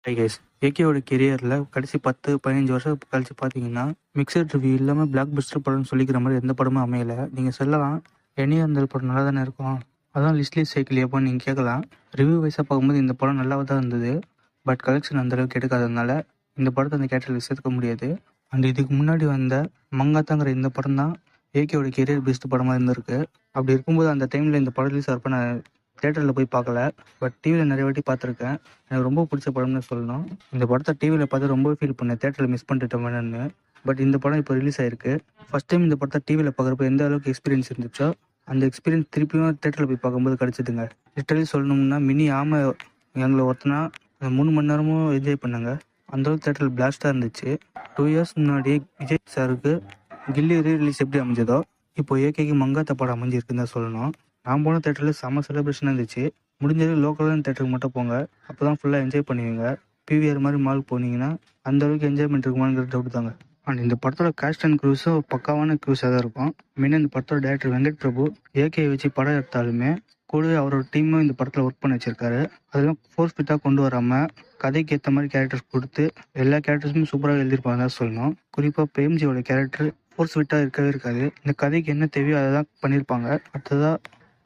Hi guys, ஏகேவோட கெரியரில் கடைசி 10-15 வருஷம் கழிச்சு பார்த்தீங்கன்னா மிக்சட் ரிவ்யூ இல்லாமல் பிளாக் பஸ்டர் படம்னு சொல்லிக்கிற மாதிரி எந்த படமும் அமையலை. நீங்கள் சொல்லலாம் எனி அந்த படம் நல்லா தானே இருக்கும், அதான் லிஸ்ட்லேயே சேர்க்கலையாப்பான்னு நீங்கள் கேட்கலாம். ரிவ்யூ வைஸாக பார்க்கும்போது இந்த படம் நல்லாவே தான் இருந்தது. பட் கலெக்ஷன் அந்தளவுக்கு எடுக்காததுனால இந்த படத்தை அந்த கேட்டகரியில் சேர்த்துக்க முடியாது. அண்ட் இதுக்கு முன்னாடி வந்த மங்காத்தாங்கிற இந்த படம் தான் ஏகேவோட கெரியர் பெஸ்ட் படமாக இருந்திருக்கு. அப்படி இருக்கும்போது அந்த டைமில் இந்த படம் ரிலீஸ் ஆகிறப்ப நான் தேட்டரில் போய் பார்க்கல, பட் டிவியில் நிறைய வாட்டி பார்த்துருக்கேன். எனக்கு ரொம்ப பிடிச்ச படம்னு சொல்லணும். இந்த படத்தை டிவியில் பார்த்து ரொம்ப ஃபீல் பண்ணேன், தேட்டரில் மிஸ் பண்ணிட்டோமேனு. பட் இந்த படம் இப்போ ரிலீஸ் ஆயிருக்கு. ஃபஸ்ட் டைம் இந்த படத்தை டிவியில் பார்க்குறப்ப எந்த அளவுக்கு எக்ஸ்பீரியன்ஸ் இருந்துச்சோ அந்த எக்ஸ்பீரியன்ஸ் திருப்பியும் தேட்டரில் போய் பார்க்கும்போது கிடச்சிதுங்க. லிட்டரலி சொல்லணும்னா மினி ஆமை எங்களை ஒருத்தனா 3 மணி நேரமும் என்ஜாய் பண்ணாங்க. அந்தளவுக்கு தேட்டரில் பிளாஸ்டாக இருந்துச்சு. 2 இயர்ஸ் முன்னாடி விஜய் சாருக்கு கில்லி ரிலீஸ் எப்படி அமைஞ்சதோ இப்போ ஏகேக்கு மங்காத்தா படம் அமைஞ்சிருக்குன்னு தான் சொல்லணும். நான் போன தேட்டரில் செம்ம செலிப்ரேஷனாக இருந்துச்சு. முடிஞ்சது லோக்கலான தேட்டருக்கு மட்டும் போங்க, அப்போ தான் ஃபுல்லாக என்ஜாய் பண்ணுவீங்க. பிவிஆர் மாதிரி மால் போனீங்கன்னா அந்த அளவுக்கு என்ஜாய்மெண்ட் இருக்குமாங்கிற டவுட் தாங்க. அண்ட் இந்த படத்தோட காஸ்ட் அண்ட் க்ரூஸும் பக்காவான க்ரூஸாக தான் இருக்கும். மெயினாக இந்த படத்தோட டேரக்டர் வெங்கட் பிரபு ஏகே வச்சு படம் எடுத்தாலுமே கூடவே அவரோட டீமும் இந்த படத்தில் ஒர்க் பண்ணி வச்சிருக்காரு. அதெல்லாம் ஃபோர்ஸ் ஃபிட்டாக கொண்டு வராமல் கதைக்கு ஏற்ற மாதிரி கேரக்டர்ஸ் கொடுத்து எல்லா கேரக்டர்ஸுமே சூப்பராக எழுதியிருப்பாங்க தான் சொல்லணும். குறிப்பாக பிரேம்ஜியோட கேரக்டர் ஃபோர்ஸ் ஃபிட்டாக இருக்கவே இருக்காது. இந்த கதைக்கு என்ன தேவையோ அதை தான் பண்ணியிருப்பாங்க. அடுத்ததாக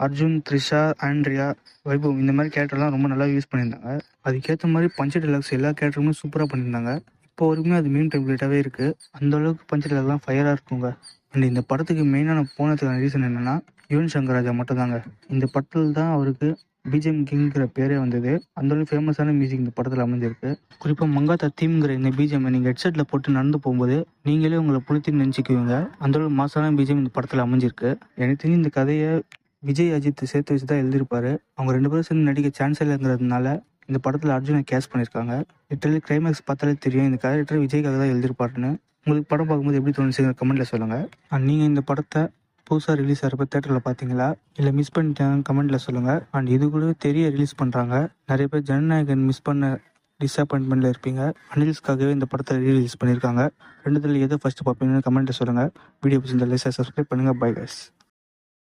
அர்ஜுன், த்ரிஷா, ஆண்ட்ரியா, வைபவ் இந்த மாதிரி கேரக்டர்லாம் ரொம்ப நல்லா யூஸ் பண்ணியிருந்தாங்க. அதுக்கேற்ற மாதிரி பஞ்ச் டைலாக்ஸ் எல்லா கேரக்டருமே சூப்பராக பண்ணியிருந்தாங்க. இப்போ வரைக்குமே அது மீன் டெம்ப்ளேட்டாகவே இருக்குது. அந்தளவுக்கு பஞ்ச் டைலாக்லாம் ஃபயராக இருக்குங்க. அண்ட் இந்த படத்துக்கு மெயினாக நான் போனதுக்கான ரீசன் என்னென்னா யுவன் சங்கர் ராஜா மட்டும் தாங்க. இந்த படத்தில் தான் அவருக்கு பிஜிஎம் கிங்கிற பேரே வந்தது. அந்தளவுக்கு ஃபேமஸான மியூசிக் இந்த படத்தில் அமைஞ்சிருக்கு. குறிப்பாக மங்காத்தா தீம்ங்கிற இந்த பிஜிஎம் நீங்கள் ஹெட்செட்டில் போட்டு நடந்து போகும்போது நீங்களே உங்களை புளுத்தின்னு நினச்சிக்குவீங்க. அந்தளவுக்கு மாசான பிஜிஎம் இந்த படத்தில் அமைஞ்சிருக்கு. எனக்கு தெரிஞ்சு இந்த கதையை விஜய் அஜித் சேர்த்து வச்சு தான் எழுதியிருப்பாரு. அவங்க 2 பேரும் சேர்ந்து நடிக்க சான்ஸ் இல்லைங்கிறதுனால இந்த படத்தில் அர்ஜுனை கேஸ் பண்ணியிருக்காங்க. லிட்டரலி கிளைமேக்ஸ் பார்த்தாலே தெரியும் இந்த கேரக்டர் விஜய்க்காக தான் எழுதியிருப்பாருன்னு. உங்களுக்கு படம் பார்க்கும்போது எப்படி தோணுச்சுங்கிற கமெண்ட்டில் சொல்லுங்கள். அண்ட் நீங்கள் இந்த படத்தை புதுசாக ரிலீஸ் ஆகிறப்ப தேட்டரில் பார்த்தீங்களா இல்லை மிஸ் பண்ணிட்டாங்கன்னு கமெண்ட்டில் சொல்லுங்கள். அண்ட் இது கூட தெரிய ரிலீஸ் பண்ணுறாங்க. நிறைய பேர் ஜனநாயகன் மிஸ் பண்ண டிஸப்பாயின்மெண்ட்டில் இருப்பீங்க. அனில்ஸ்க்காகவே இந்த படத்தை ரிலீஸ் பண்ணியிருக்காங்க. 2 எதை ஃபஸ்ட்டு பார்ப்பீங்கன்னு கமெண்ட்டில் சொல்லுங்கள். வீடியோ பிடிச்சிருந்தால் சப்ஸ்கிரைப் பண்ணுங்கள். Bye guys.